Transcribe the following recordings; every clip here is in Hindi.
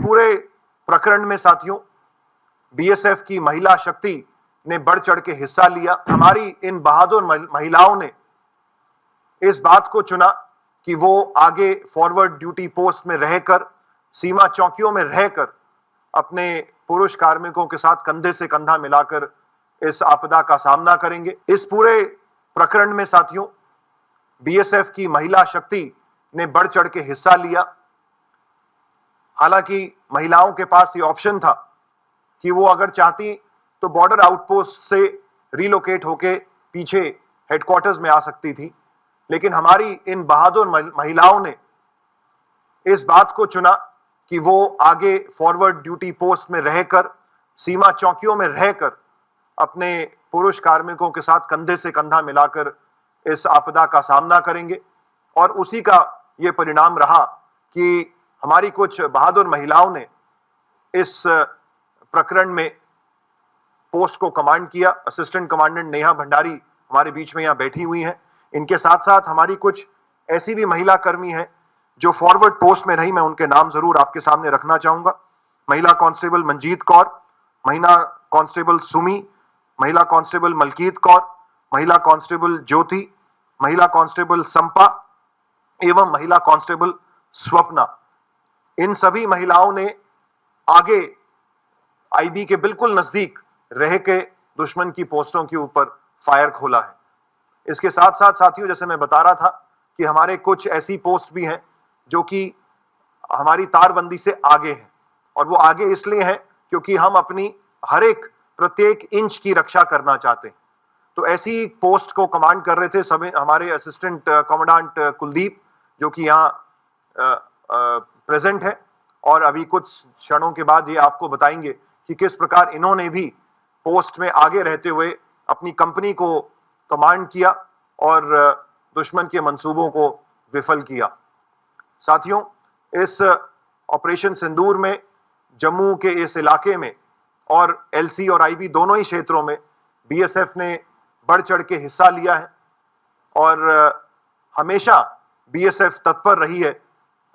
पूरे प्रकरण में साथियों बीएसएफ की महिला शक्ति ने बढ़ चढ़ के हिस्सा लिया। हमारी इन बहादुर महिलाओं ने इस बात को चुना कि वो आगे फॉरवर्ड ड्यूटी पोस्ट में रहकर, सीमा चौकियों में रहकर अपने पुरुष कार्मिकों के साथ कंधे से कंधा मिलाकर इस आपदा का सामना करेंगे। इस पूरे प्रकरण में साथियों बीएसएफ की महिला शक्ति ने बढ़ चढ़ के हिस्सा लिया। हालांकि महिलाओं के पास ये ऑप्शन था कि वो अगर चाहती तो बॉर्डर आउटपोस्ट से रिलोकेट होके पीछे हेडक्वार्टर्स में आ सकती थी, लेकिन हमारी इन बहादुर महिलाओं ने इस बात को चुना कि वो आगे फॉरवर्ड ड्यूटी पोस्ट में रहकर, सीमा चौकियों में रहकर अपने पुरुष कार्मिकों के साथ कंधे से कंधा मिलाकर इस आपदा का सामना करेंगे। और उसी का ये परिणाम रहा कि हमारी कुछ बहादुर महिलाओं ने इस प्रकरण में पोस्ट को कमांड किया। असिस्टेंट कमांडेंट नेहा भंडारी हमारे बीच में यहाँ बैठी हुई हैं। इनके साथ साथ हमारी कुछ ऐसी भी महिला कर्मी हैं जो फॉरवर्ड पोस्ट में रही। मैं उनके नाम जरूर आपके सामने रखना चाहूंगा। महिला कांस्टेबल मंजीत कौर, महिला कांस्टेबल सुमी, महिला कांस्टेबल मलकीत कौर, महिला कांस्टेबल ज्योति, महिला कांस्टेबल संपा एवं महिला कांस्टेबल स्वप्ना। इन सभी महिलाओं ने आगे आईबी के बिल्कुल नजदीक रह के दुश्मन की पोस्टों के ऊपर फायर खोला है। इसके साथ साथ साथियों, जैसे मैं बता रहा था कि हमारे कुछ ऐसी पोस्ट भी हैं जो कि हमारी तारबंदी से आगे हैं, और वो आगे इसलिए हैं क्योंकि हम अपनी हर एक प्रत्येक इंच की रक्षा करना चाहते हैं। तो ऐसी पोस्ट को कमांड कर रहे थे सभी हमारे असिस्टेंट कमांडेंट कुलदीप, जो कि यहाँ प्रेजेंट है, और अभी कुछ क्षणों के बाद ये आपको बताएंगे कि किस प्रकार इन्होंने भी पोस्ट में आगे रहते हुए अपनी कंपनी को कमांड किया और दुश्मन के मंसूबों को विफल किया। साथियों, इस ऑपरेशन सिंदूर में जम्मू के इस इलाके में और एलसी और आईबी दोनों ही क्षेत्रों में बीएसएफ ने बढ़ चढ़ के हिस्सा लिया है, और हमेशा बीएसएफ तत्पर रही है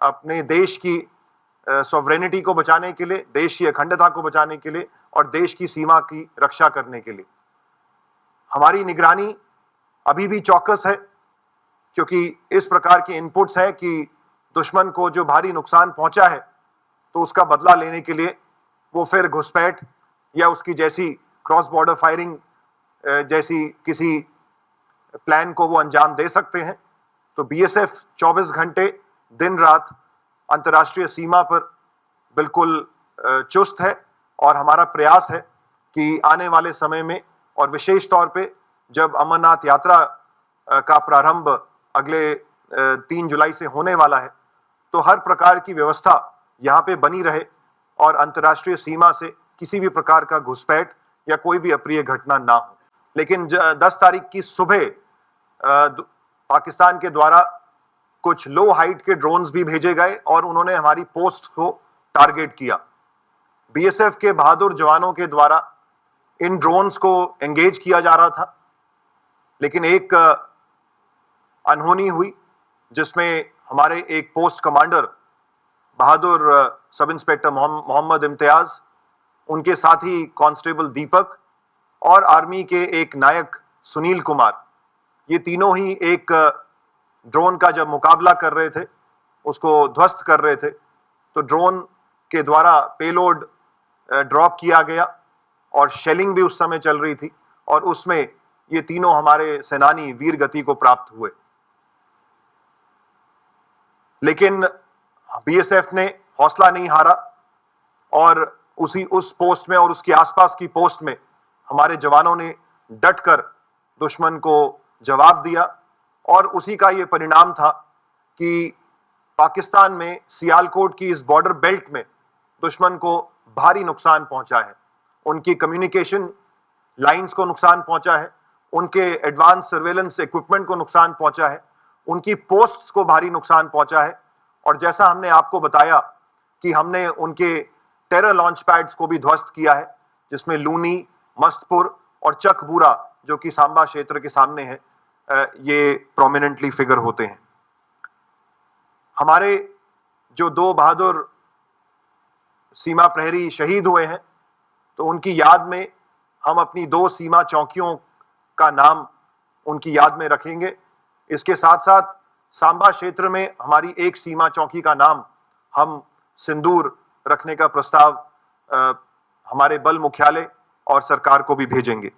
अपने देश की सॉवरेनिटी को बचाने के लिए, देश की अखंडता को बचाने के लिए और देश की सीमा की रक्षा करने के लिए। हमारी निगरानी अभी भी चौकस है, क्योंकि इस प्रकार के इनपुट्स है कि दुश्मन को जो भारी नुकसान पहुंचा है तो उसका बदला लेने के लिए वो फिर घुसपैठ या उसकी जैसी क्रॉस बॉर्डर फायरिंग जैसी किसी प्लान को वो अंजाम दे सकते हैं। तो बीएसएफ 24 घंटे दिन रात अंतर्राष्ट्रीय सीमा पर बिल्कुल चुस्त है, और हमारा प्रयास है कि आने वाले समय में, और विशेष तौर पे जब अमरनाथ यात्रा का प्रारंभ अगले 3 जुलाई से होने वाला है, तो हर प्रकार की व्यवस्था यहाँ पे बनी रहे और अंतर्राष्ट्रीय सीमा से किसी भी प्रकार का घुसपैठ या कोई भी अप्रिय घटना ना हो। लेकिन 10 तारीख की सुबह पाकिस्तान के द्वारा कुछ लो हाइट के ड्रोन्स भी भेजे गए और उन्होंने हमारी पोस्ट को टारगेट किया। बीएसएफ के बहादुर जवानों के द्वारा इन ड्रोन्स को एंगेज किया जा रहा था, लेकिन एक अनहोनी हुई जिसमें हमारे एक पोस्ट कमांडर बहादुर सब इंस्पेक्टर मोहम्मद इम्तियाज, उनके साथी कांस्टेबल दीपक और आर्मी के एक नायक सुनील कुमार, ये तीनों ही एक ड्रोन का जब मुकाबला कर रहे थे, उसको ध्वस्त कर रहे थे, तो ड्रोन के द्वारा पेलोड ड्रॉप किया गया और शेलिंग भी उस समय चल रही थी, और उसमें ये तीनों हमारे सेनानी वीर गति को प्राप्त हुए। लेकिन बीएसएफ ने हौसला नहीं हारा और उस पोस्ट में और उसके आसपास की पोस्ट में हमारे जवानों ने डटकर दुश्मन को जवाब दिया, और उसी का ये परिणाम था कि पाकिस्तान में सियालकोट की इस बॉर्डर बेल्ट में दुश्मन को भारी नुकसान पहुंचा है। उनकी कम्युनिकेशन लाइंस को नुकसान पहुंचा है, उनके एडवांस सर्वेलेंस इक्विपमेंट को नुकसान पहुंचा है, उनकी पोस्ट्स को भारी नुकसान पहुंचा है, और जैसा हमने आपको बताया कि हमने उनके टेरर लॉन्च पैड्स को भी ध्वस्त किया है, जिसमें लूनी, मस्तपुर और चकबूरा, जो कि सांबा क्षेत्र के सामने है, ये प्रोमिनेंटली फिगर होते हैं। हमारे जो दो बहादुर सीमा प्रहरी शहीद हुए हैं, तो उनकी याद में हम अपनी 2 सीमा चौकियों का नाम उनकी याद में रखेंगे। इसके साथ साथ सांबा क्षेत्र में हमारी एक सीमा चौकी का नाम हम सिंदूर रखने का प्रस्ताव हमारे बल मुख्यालय और सरकार को भी भेजेंगे।